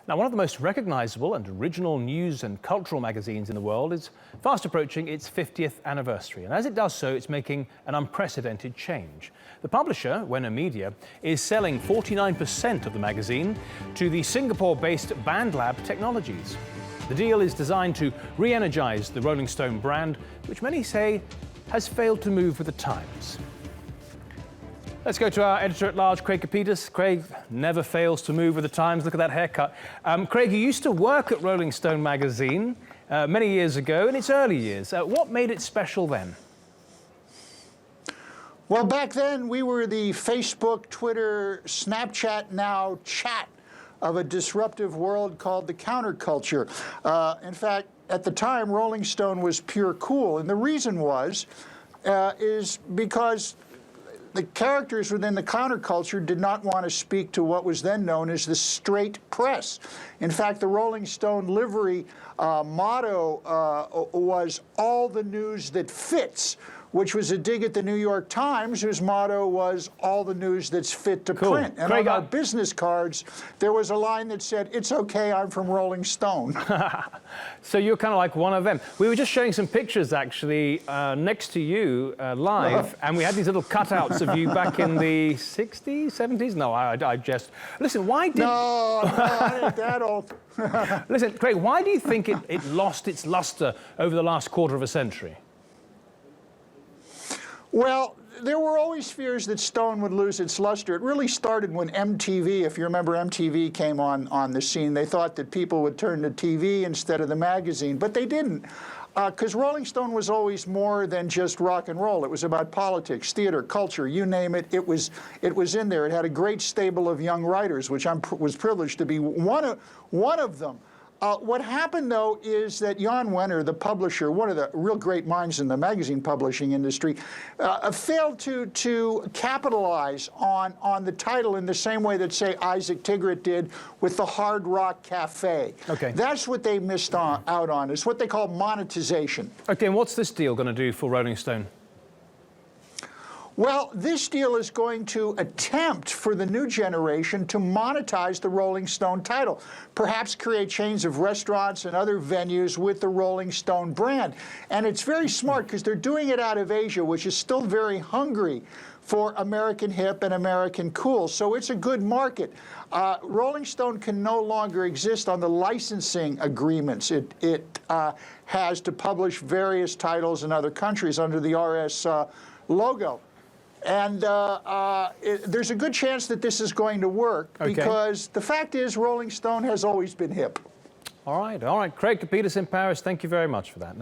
Now, one of the most recognisable and original news and cultural magazines in the world is fast approaching its 50th anniversary. And as it does so, it's making an unprecedented change. The publisher, Wenner Media, is selling 49% of the magazine to the Singapore-based BandLab Technologies. The deal is designed to re-energise the Rolling Stone brand, which many say has failed to move with the times. Let's go to our editor-at-large, Craig Copetas. Craig never fails to move with the times. Look at that haircut. Craig, you used to work at Rolling Stone magazine many years ago, in its early years. What made it special then? Well, back then, we were the Facebook, Twitter, Snapchat, now chat of a disruptive world called the counterculture. In fact, at the time, Rolling Stone was pure cool. And the reason is because the characters within the counterculture did not want to speak to what was then known as the straight press. In fact, the Rolling Stone livery motto was "all the news that fits," which was a dig at the New York Times, whose motto was "all the news that's fit to print." And Craig, on our business cards, there was a line that said, "It's okay, I'm from Rolling Stone." So you're kind of like one of them. We were just showing some pictures, actually, next to you live, and we had these little cutouts of you back in the 60s, 70s? No, I just... Listen, why did... No, I ain't that old. Listen, Craig, why do you think it lost its luster over the last quarter of a century? Well, there were always fears that Stone would lose its luster. It really started when MTV, if you remember, MTV came on the scene. They thought that people would turn to TV instead of the magazine, but they didn't, because Rolling Stone was always more than just rock and roll. It was about politics, theater, culture, you name it. It was in there. It had a great stable of young writers, which I was privileged to be one of them. What happened, though, is that Jan Wenner, the publisher, one of the real great minds in the magazine publishing industry, failed to capitalize on the title in the same way that, say, Isaac Tigert did with the Hard Rock Cafe. Okay. That's what they missed out on. It's what they call monetization. Okay, and what's this deal going to do for Rolling Stone? Well, this deal is going to attempt for the new generation to monetize the Rolling Stone title, perhaps create chains of restaurants and other venues with the Rolling Stone brand. And it's very smart because they're doing it out of Asia, which is still very hungry for American hip and American cool. So it's a good market. Rolling Stone can no longer exist on the licensing agreements it has to publish various titles in other countries under the RS logo. And there's a good chance that this is going to work, because the fact is Rolling Stone has always been hip. All right. Craig Copetas in Paris, thank you very much for that.